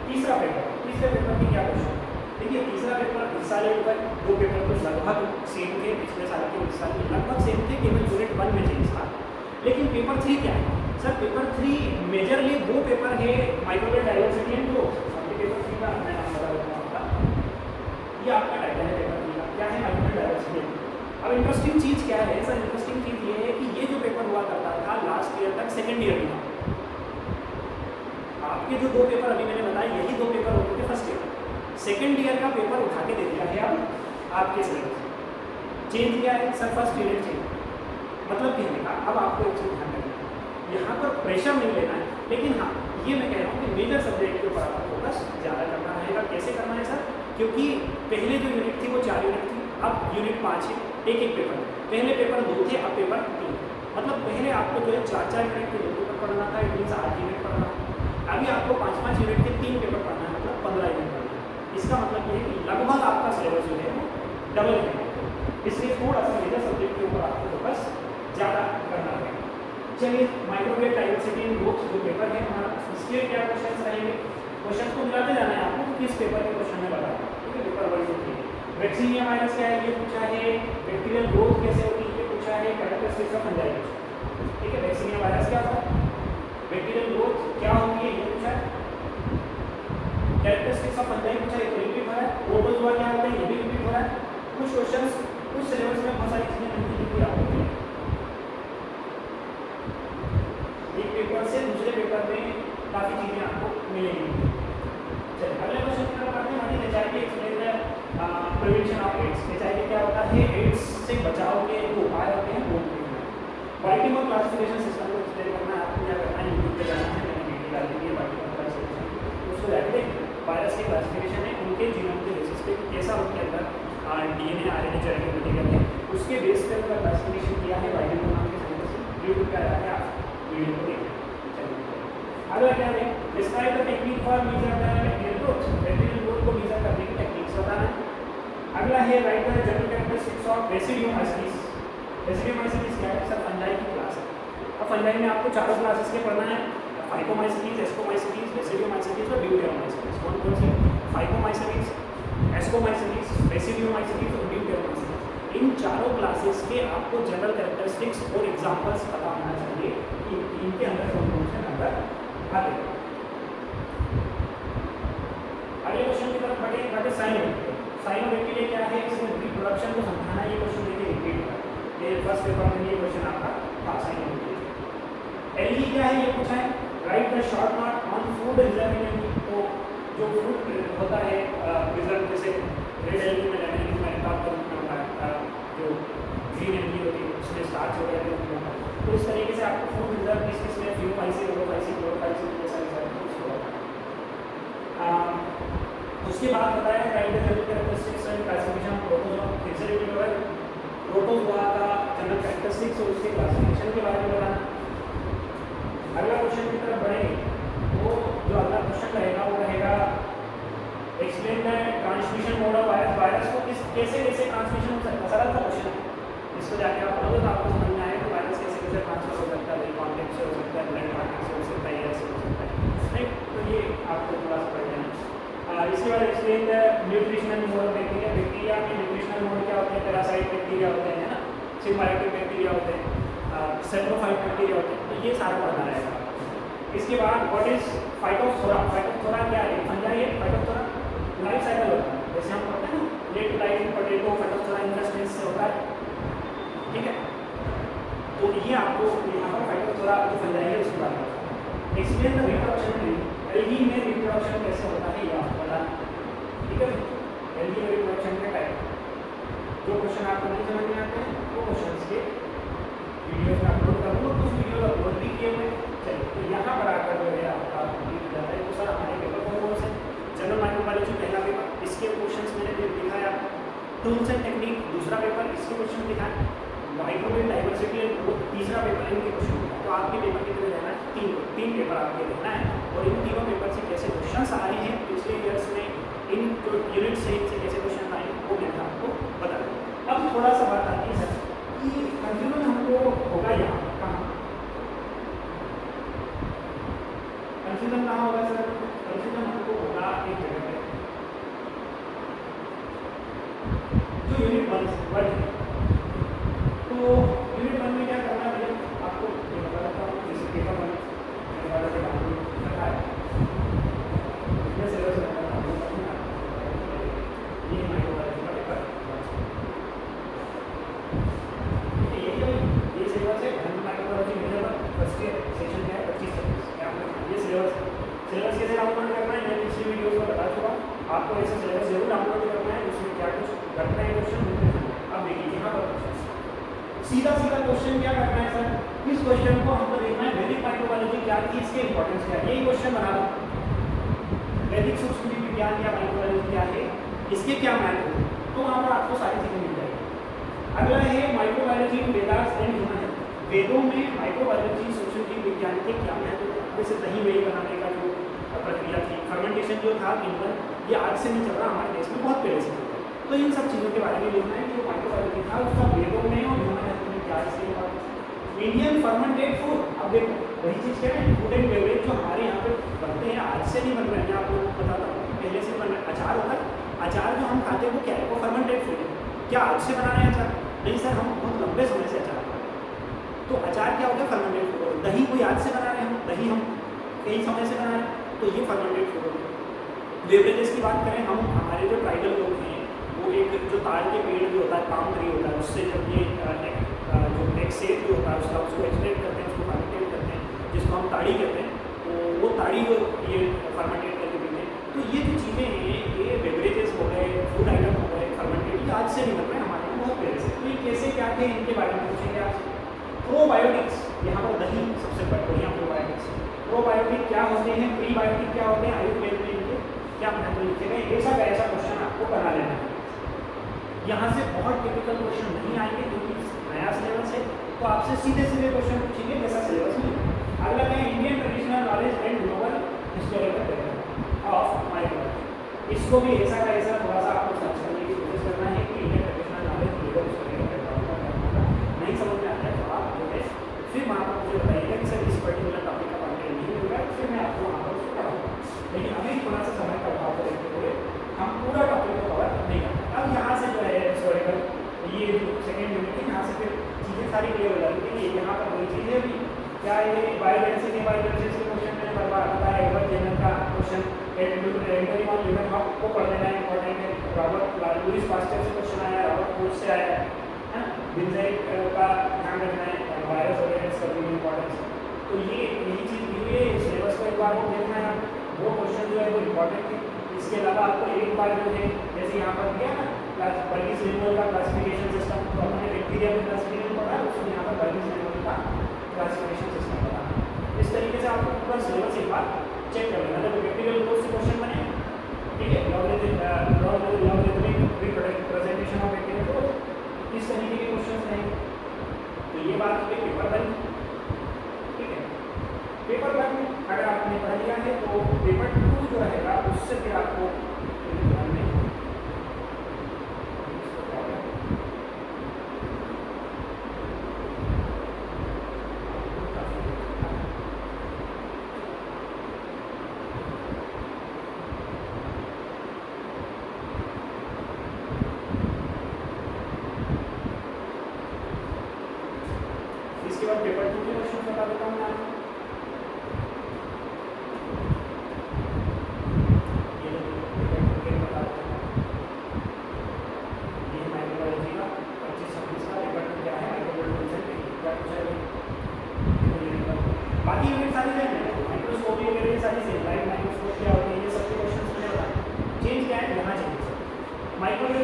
तीसरे पेपर की क्या क्वेश्चन, देखिए तीसरा पेपर इस साल एक बार 2 पेपर तो लगभग सेम थे, पिछले साल के इस साल के लगभग सेम थे, केवल यूनिट 1 में चेंज था। लेकिन पेपर 3 क्या है सर, पेपर 3 मेजरली वो पेपर है माइक्रोवेव डाइवर्सिटी एंड ग्रोथ। आपके पेपर 3 का मैं नाम बता देता हूँ आपका, ये आपका टाइटल है पेपर 3 का, क्या है माइक्रोवेव डाइवर्सिटी। अब इंटरेस्टिंग चीज़ क्या है सर, इंटरेस्टिंग चीज़ ये है कि ये जो पेपर हुआ करता था लास्ट ईयर तक सेकेंड ईयर में था। आपके जो 2 पेपर अभी मैंने बताया यही 2 पेपर होते थे फर्स्ट ईयर, सेकेंड ईयर का पेपर उठा के दे दिया है अब आपके सिलेबस। चेंज क्या है सर, फर्स्ट यूनिट चेंज, मतलब कहने का अब आपको एक चीज़ ध्यान रखना है, यहाँ पर प्रेशर नहीं लेना है, लेकिन हाँ ये मैं कह रहा हूँ कि मेजर सब्जेक्ट के ऊपर आपको फोकस ज़्यादा करना रहेगा। कैसे करना है सर, क्योंकि पहले जो यूनिट थी वो 4 यूनिट थी, अब यूनिट 5 है, एक पेपर। पहले पेपर 2 थे, अब पेपर 3, मतलब पहले आपको जो है 4 यूनिट के 2 पेपर पढ़ना था, इट मीन्स 8 यूनिट पढ़ना था। अभी आपको 5 यूनिट के 3 पेपर पढ़ना है, मतलब 15 यूनिट पढ़ना है। इसका मतलब ये है कि लगभग आपका सिलेबस जो है वो डबल है, इसलिए थोड़ा सा मेजर सब्जेक्ट के ऊपर आपको फोकस ज़्यादा करना है। चलिए माइक्रोवेव डाइवर्सिटी एंड ग्रोथ जो पेपर है हमारा, इसके क्या क्वेश्चन रहेंगे, क्वेश्चन को मिलाते जाना है आपको, किस पेपर के क्वेश्चन में बता, ठीक है। पेपर 1 2 3 वैक्सीनिया वायरस क्या है ये पूछा है, बैक्टीरियल ग्रोथ कैसे होती है ये पूछा है, कैरेक्टरिस्टिक्स ऑफ फंजाई, ठीक है। वैक्सीनिया वायरस क्या होता है, बैक्टीरियल ग्रोथ क्या होती है ये पूछा है, कैरेक्टरिस्टिक्स ऑफ फंजाई पूछा है, रिपीट हो रहा है। प्रोटोजोआ क्या होता है ये भी रिपीट हो रहा है। कुछ क्वेश्चंस कुछ सिलेबस में बहुत सारी चीजें बनती हुई आपको मिलेंगी, एक पेपर से दूसरे पेपर में काफ़ी चीज़ें आपको मिलेंगी। चलिए अगले क्वेश्चन की तरफ आते हैं। हमारी HIV explain the prevention of AIDS. HIV क्या होता है, एड्स से बचाव के जो उपाय होते हैं वो बाल्टीमोर क्लासिफिकेशन सिस्टम को एक्सप्लेन करना है। आपको क्या करना है, यूट्यूब पे जाना है, मैंने वीडियो डाल दी है बाल्टीमोर क्लासिफिकेशन, उसको जाके वायरस की क्लासिफिकेशन है, उनके जीनोम के बेसिस पे कैसा उनके अंदर डीएनए आरएनए जेनेटिक मटेरियल है, उसके बेस पे उनका क्लासिफिकेशन वीडियो को देखना। अगला क्या है, describe the technique for measure the bacterial growth, bacterial growth को मेजर करने की टेक्निक्स बताना है। अगला है write the general characteristics of basidiomycetes. Basidiomycetes क्या है सर, फंजाई की क्लास है। अब फंजाई में आपको चारों क्लासेस के पढ़ना है, फाइकोमाइसीट्स, एस्कोमाइसीट्स, बेसिडियोमाइसीट्स और ड्यूटेरोमाइसीट्स। कौन कौन सी, फाइकोमाइसीट्स, एस्कोमाइसीट्स, बेसिडियोमाइसीट्स और ड्यूटेरोमाइसीट्स। इन चारों क्लासेस के आपको जनरल कैरेक्टरिस्टिक्स और एग्जांपल्स पता होना चाहिए कि इनके अंदर कौन कौन से नंबर आते हैं। अगले क्वेश्चन की तरफ बढ़े, दैट इज साइनोबैक्टीरिया क्या है, इसमें रिप्रोडक्शन को समझाना। ये क्वेश्चन देखिए रिपीट हुआ है, ये फर्स्ट पेपर में ये क्वेश्चन आपका था। साइनोबैक्टीरिया एलगी क्या है ये पूछा है, write the short note on food reserve in algae. तो जो फूड होता है रिजर्व, जैसे रेड एलगी में लेमन एलगी में टॉप पर होता है, जो ग्रीन एलगी होती है उसमें स्टार्च वगैरह होता है। तो इस तरीके से आपको फूड रिजर्व किस में फ्यूफाइसिस, ओरोफाइसिस, क्लोरोफाइसिस जैसा उसके बाद बताया है write the general characteristics and classification protozoa. फिर से रिपीट हो रहा है, प्रोटोजोआ का जनरल कैरेक्टरिस्टिक्स और उसके क्लासिफिकेशन के बारे में बताना। अगला क्वेश्चन की तरफ बढ़ेंगे तो जो अगला क्वेश्चन रहेगा वो रहेगा explain the transmission mode of virus. Virus को कैसे कैसे ट्रांसमिशन हो सकता है, सरल सा क्वेश्चन है, इसको जाके आप पढ़ोगे तो आपको समझ में आएगा कि वायरस कैसे कैसे ट्रांसफर हो सकता है, कॉन्टैक्ट से हो सकता है, ब्लड कॉन्टैक्ट से हो सकता है, एयर से हो सकता है, राइट। तो ये आपको थोड़ा सा पढ़ लेना। इसके बाद explain the nutritional mode of bacteria. Bacteria में न्यूट्रिशनल मोड क्या होते हैं, पैरासाइट बैक्टीरिया होते हैं, है ना, सिम्बायोटिक बैक्टीरिया होते हैं, सेप्रोफाइट बैक्टीरिया होते हैं। तो ये सारा पढ़ना रहेगा। इसके बाद व्हाट इज फाइटोफथोरा। फाइटोफथोरा क्या है, फंजाई है। फाइटोफथोरा लाइफ साइकिल होता है, जैसे हम पढ़ते हैं ना late life in potato, Phytophthora industries से होता है, ठीक है। तो ये आपको यहाँ पर फाइटोफथोरा जो फंजाई है उसके बारे में एक्सप्लेन द रिप्रोडक्शन। एलगी में रिप्रोडक्शन कैसे होता है ये आपको बताना, ठीक है। एलगी में रिप्रोडक्शन के टाइप, जो क्वेश्चन आपको नहीं समझ में आते हैं वो क्वेश्चन के वीडियो में अपलोड कर दूँगा, कुछ वीडियो अपलोड भी किए हुए। चलिए तो यहाँ पर आकर जो है आपका कंप्लीट हो जाता है। तो सर हमारे पेपर कौन कौन से, जनरल माइक्रोबायोलॉजी पहला पेपर, इसके क्वेश्चन मैंने दिखाया आपको। टूल्स एंड टेक्निक दूसरा पेपर, इसके क्वेश्चन दिखाए। माइक्रोवेव डाइवर्सिटी एंड ग्रोथ तीसरा पेपर, इनके क्वेश्चन। तो आपके पेपर कितने रहना है, तीन पेपर आपके रहना है। और इन तीनों पेपर से कैसे क्वेश्चन आए हैं पिछले ईयर्स में, इन जो यूनिट से इनसे कैसे क्वेश्चन आए हैं वो मैंने आपको बता दें। अब थोड़ा सा बात आती है सर कि कंफ्यूजन हमको होगा यहाँ कहाँ, कंफ्यूजन कहाँ होगा सर, कंफ्यूजन हमको होगा एक जगह पे, जो यूनिट वन है। तो यूनिट वन में क्या करना है आपको ये बता देता हूँ। जैसे पेपर वन रखा है, इसमें सिलेबस ये माइक्रोबायोलॉजी का पेपर, ये सिलेबस है general microbiology major first year session क्या है 25-26। ये सिलेबस कैसे डाउनलोड करना है मैं पिछली वीडियोस में बता चुका हूँ। आपको ऐसे सिलेबस जरूर डाउनलोड करना है, उसमें क्या कुछ करना है क्वेश्चन। अब देखिए यहाँ पर सीधा क्वेश्चन क्या करना है सर, इस क्वेश्चन को हमको देखना है वैदिक माइक्रोबायोलॉजी क्या थी, इसके इंपॉर्टेंस क्या है। यही क्वेश्चन बना दो, वैदिक सूक्ष्म जीव विज्ञान या माइक्रोबायोलॉजी क्या है, इसके क्या महत्व है, तो वहाँ पर आपको सारी चीज़ें मिल जाएगी। अगला है microbiology in Vedas and human health. वेदों में माइक्रोबायोलॉजी सूक्ष्म जीव विज्ञान के क्या महत्व है। जैसे दही वही बनाने का जो प्रक्रिया थी, फर्मेंटेशन जो था किंवन, ये आज से नहीं चल रहा, हमारे देश में बहुत पहले से। तो इन सब चीज़ों के बारे में लिखना है कि माइक्रोबायोलॉजी था उसका वेदों में और ह्यूमन हेल्थ में क्या इसके बाद। इंडियन फर्मेंटेड फूड, अब देखो वही चीज़ क्या है, फूड एंड बेवरेज जो हमारे यहाँ पे बनते हैं आज से नहीं बन रहे हैं, आप लोगों को बताता हूँ पहले से बन रहे हैं। अचार होता है, अचार जो हम खाते हैं वो क्या है, वो फर्मेंटेड फूड है। क्या आज से बना रहे हैं अचार, नहीं सर, हम बहुत लंबे समय से अचार बनाते हैं। तो अचार क्या हो गया, फर्मेंटेड फूड हो गया। दही कोई आज से बना रहे हैं, हम दही हम कई समय से बना रहे हैं, तो ये फर्मेंटेड फूड हो गया। बेवरेजेस की बात करें, हम हमारे जो ट्राइबल लोग हैं वो एक जो ताड़ के पेड़ जो होता है, पाम ट्री होता है, उससे जब ये जो नेक सेट जो होता है उसको एक्सट्रैक्ट करते हैं, उसको फर्मेंटेट करते हैं, जिसको हम ताड़ी कहते हैं, तो वो ताड़ी जो ये फर्मेंटेट करके पीते हैं। तो ये जो चीज़ें हैं, ये बेवरेजेस हो गए, फूड आइटम हो गए फर्मेंटेड, ये आज से नहीं बन रहे हैं, हमारे बहुत पहले से। तो ये कैसे क्या थे इनके बारे में पूछेंगे आज। प्रोबायोटिक्स, यहाँ पर दही सबसे बढ़िया प्रोबायोटिक्स। प्रोबायोटिक क्या होते हैं, प्रीबायोटिक क्या होते हैं, आयुर्वेद में इनके क्या महत्व लिखे गए, ऐसा क्वेश्चन आपको बना लेना है। यहाँ से बहुत टिपिकल क्वेश्चन नहीं आएंगे क्योंकि नया सिलेबस है, तो आपसे सीधे क्वेश्चन पूछेंगे जैसा सिलेबस में। अगला क्या है, Indian traditional knowledge and global historical data of microwave. इसको भी ऐसा का ऐसा थोड़ा सा आपको सर्च करने की कोशिश करना है कि Indian traditional knowledge global historical data का क्या होगा। नहीं समझ में आता है तो आप जो है फिर वहाँ पर मुझे बताइएगा कि सर इस पर्टिकुलर टॉपिक का कंटेंट नहीं मिल रहा है, फिर मैं आपको वहाँ पर उसको पढ़ाऊँगा। लेकिन अभी थोड़ा सा समय का अभाव को देखते हुए हम पूरा टॉपिक को कवर नहीं करते। अब यहाँ से जो है हिस्टोरिकल ये सेकेंड यूनिट है, यहाँ से फिर चीज़ें सारी क्लियर हो जाती है। यहाँ पर वही चीज़ें भी क्या ये बायोडेंसिटी क्वेश्चन मैंने बार बताया, एडवर्ड जेनर का question Antonie van Leeuwenhoek को पढ़ लेना इंपॉर्टेंट है। रॉबर्ट लुईस पास्चर से क्वेश्चन आया, रॉबर्ट कोच से आया है, बिंजेक का ध्यान रखना है, वायरस वगैरह इसका भी इंपॉर्टेंस है। तो ये यही चीज़ दी हुई है, सिलेबस को एक बार वो देखना है, वो क्वेश्चन जो है वो इम्पॉर्टेंट है। इसके अलावा आपको एक बार जो है जैसे यहाँ पर दिया ना बर्गिस लेवल का क्लासिफिकेशन सिस्टम, तो अपने बैक्टीरिया में क्लासिफिकेशन पढ़ा है, उसमें यहाँ पर बर्गिस लेवल का क्लासिफिकेशन सिस्टम पढ़ा। इस तरीके से आपको पूरा सिलेबस एक बार चेक कर लेना। जब बैक्टीरियल ग्रोथ से क्वेश्चन बने, ठीक है, logarithmic representation of bacterial growth, इस तरीके के क्वेश्चन रहेंगे। तो ये बात है पेपर वन, ठीक है। पेपर वन अगर आपने पढ़ लिया है तो पेपर टू जो रहेगा उससे फिर आपको ध्यान में इसके बाद पेपर टू के क्वेश्चन बता देता हूँ मैं आपको। ये पेपर टू के बता देता हूँ, ये माइक्रोबायोलॉजी का 25-26 का पेपर टू क्या है, माइक्रोबायोलॉजी से क्या पूछा है। बाकी यूनिट सारी सेम है, माइक्रोस्कोपी वगैरह ये सारी सेम, लाइट माइक्रोस्कोप क्या होती है ये सब के क्वेश्चन मैंने बताया। चेंज क्या है यहाँ चेंज माइक्रोवेव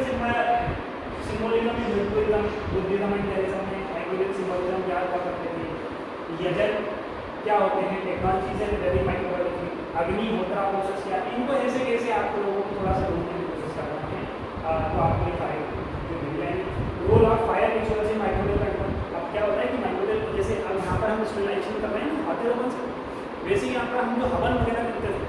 सिम्बोलिज्म में हिंदुइज्म बुद्धिज्म एंड टेरिज्म में माइक्रोवेव सिम्बोलिज्म क्या हुआ करते थे, यजन क्या होते हैं, टेक्नोलॉजी से रिलेटेड माइक्रोबायोलॉजी, अग्निहोत्रा प्रोसेस क्या, इनको ऐसे कैसे आप लोगों को थोड़ा सा ढूंढने की कोशिश कर रहे हैं तो आपको ये फाइल जो मिल जाएंगे। Role of fire rituals in microbial control. अब क्या होता है कि माइक्रोवेव जैसे अब यहाँ पर हम स्टेलाइजेशन कर रहे हैं ना हाथी रोगन से, वैसे ही यहाँ पर हम जो हवन वगैरह करते थे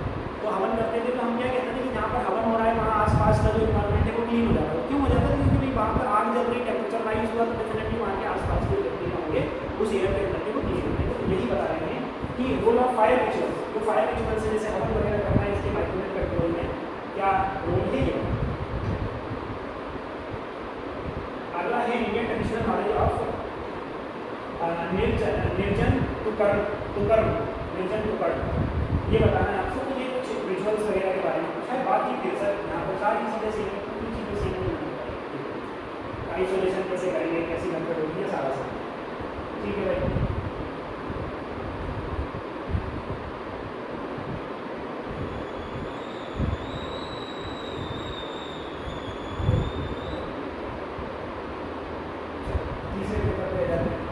तो हवन करते थे तो हम क्या कहते थे कि जहाँ पर हवन हो रहा है वहाँ आसपास का जो इन्वायरमेंट है वो क्लीन हो जाता है। क्यों हो जाता है? क्योंकि वहाँ पर आग जल रही, टेम्परेचर राइज हुआ तो डेफिनेटली वहाँ के आसपास के व्यक्ति होंगे उस एयर के अंदर वो क्लीन होंगे। तो यही बता रहे हैं कि रोल ऑफ फायर रिचुअल्स, जो फायर रिचुअल्स से जैसे हवन वगैरह करना है इसके माइक्रोवेव कंट्रोल में क्या रोल है ये। अगला है इंडियन ट्रेडिशनल नॉलेज ऑफ निर्जन टू कर्म, ये बताना है आपको। तो ये कुछ रिचुअल्स वगैरह के बारे में पूछा है, बाकी फिर सर यहाँ पर सारी चीज़ें सीखने कुछ चीज़ें सीखने नहीं पड़ेगी। आइसोलेशन कैसे करेंगे, कैसी मेथड होगी, ये सारा सब ठीक है भाई। तीसरे पेपर पे जाते हैं।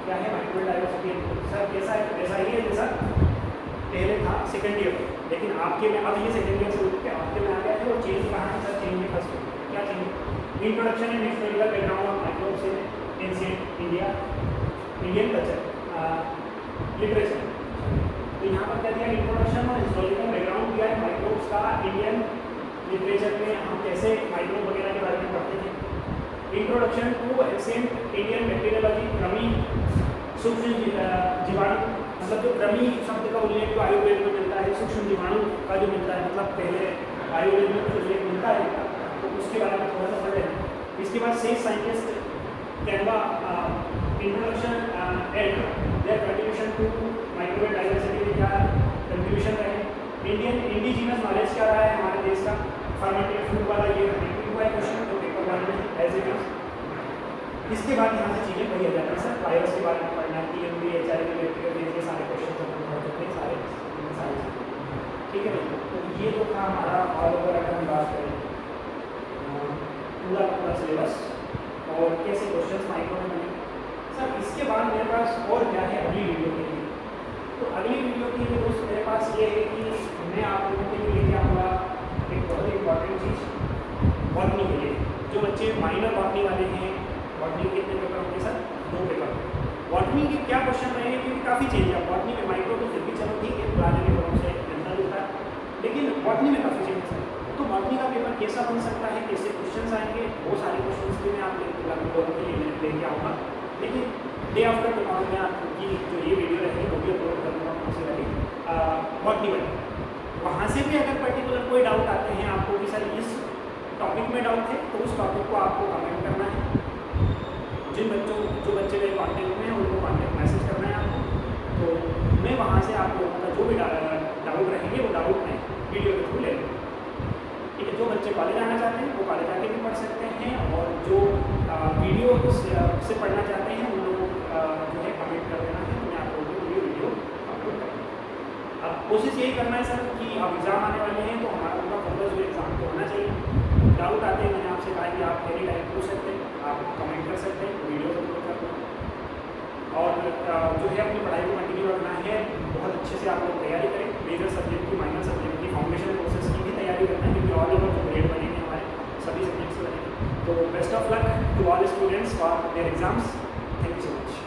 क्या है माइक्रोवेव डाइवर्सिटी सर, कैसा है? ऐसा ही है जैसा पहले था सेकंड ईयर, लेकिन आपके में अब ये सेकंड ईयर से उठ के आपके में आ गया है। वो चेंज कहाँ है सर? चेंज है फर्स्ट क्या change? Introduction and historical background of microbes in ancient India, Indian culture literature. तो यहाँ पर क्या दिया? इंट्रोडक्शन और हिस्टोरिकल बैकग्राउंड दिया है माइक्रोब्स का। इंडियन लिटरेचर में हम कैसे माइक्रोब वगैरह के बारे में पढ़ते थे। Introduction to ancient Indian bacteriology, क्रमी सूक्ष्म जीवाणु, मतलब जो क्रमी शब्द का उल्लेख जो आयुर्वेद में मिलता है, सूक्ष्म जीवाणु का जो मिलता है, मतलब पहले आयुर्वेद में जो उल्लेख मिलता है तो उसके बारे में थोड़ा सा पढ़ रहे हैं। इसके बाद sage scientist Kanva introduction and their contribution to microbial diversity में क्या कंट्रीब्यूशन रहे। इंडियन इंडिजिनस नॉलेज क्या रहा है हमारे देश का। फर्मेंटेड फूड वाला ये हुआ है क्वेश्चन जो पेपर वन में एज इट इज। इसके बाद यहाँ से चीज़ें पढ़ी जाती है सर, वायरस के बारे में पढ़ना है, TMV, HIV, बैक्टीरिया, ये सारे क्वेश्चन अपन पढ़ चुके हैं सारे ठीक है भाई। तो ये तो था हमारा ऑल ओवर अगर हम बात करें पूरा सिलेबस और कैसे क्वेश्चन माइक्रो में बने। सर इसके बाद मेरे पास और क्या है अगली वीडियो के लिए। तो अगली वीडियो के लिए दोस्त मेरे पास ये है कि मैं आप लोगों के लिए लेके आऊँगा एक बहुत ही इंपॉर्टेंट चीज़ बॉटनी के लिए। जो बच्चे माइनर बॉटनी वाले हैं, बॉटनी के कितने पेपर होंगे सर? 2 पेपर। बॉटनी के क्या क्वेश्चन रहे हैं क्योंकि काफ़ी चेंज है। बॉटनी में माइक्रो तो फिर भी चलो ठीक है, पुराने पेपरों से जनरल होता है, लेकिन बॉटनी में काफ़ी चेंज है। तो बॉटनी का पेपर कैसा बन सकता है, कैसे क्वेश्चन आएंगे, वो सारे क्वेश्चन भी मैं आप लोगों के लिए लेके आऊँगा। लेकिन डे आफ्टर टुमारो में आपकी जो ये वीडियो रहेगी वो भी अपलोड कर दूँगा कौन सी वाली बॉटनी वाली। वहाँ से भी अगर पर्टिकुलर कोई डाउट आते हैं आपको कि सर इस टॉपिक में डाउट है, तो उस टॉपिक को आपको कमेंट करना है। जो बच्चे मेरे कॉन्टेक्ट में हैं उनको कॉन्टेक्ट मैसेज करना है आपको। तो मैं वहाँ से आप लोगों का जो भी डाउट रहेंगे वो डाउट मैं वीडियो के थ्रू ले लूँगा। ठीक है, जो बच्चे कॉलेज आना चाहते हैं वो कॉलेज आके भी पढ़ सकते हैं, और जो वीडियो से पढ़ना चाहते हैं उन लोगों जो है कमेंट कर देना है, तो मैं आप लोगों को ये वीडियो अपलोड करूँगा। अब कोशिश यही करना है सर कि अब एग्ज़ाम आने वाले हैं, तो हमारा उनका फोकस जो एग्ज़ाम को होना चाहिए। डाउट आते हैं, मैंने आपसे कहा कि आप एनी टाइम पूछ सकते हैं, आप कमेंट कर सकते हैं, वीडियो अपलोड कर दूँगा। और जो है अपनी पढ़ाई को कंटिन्यू रखना है, बहुत अच्छे से आप लोग तैयारी करें। मेजर सब्जेक्ट की, माइनर सब्जेक्ट की, फाउंडेशन कोर्सेज की भी तैयारी करना है, क्योंकि ऑल ओवर जो ग्रेड बनेंगे हमारे सभी सब्जेक्ट्स बनेंगे। तो best of luck to all students for their exams. Thank you so much.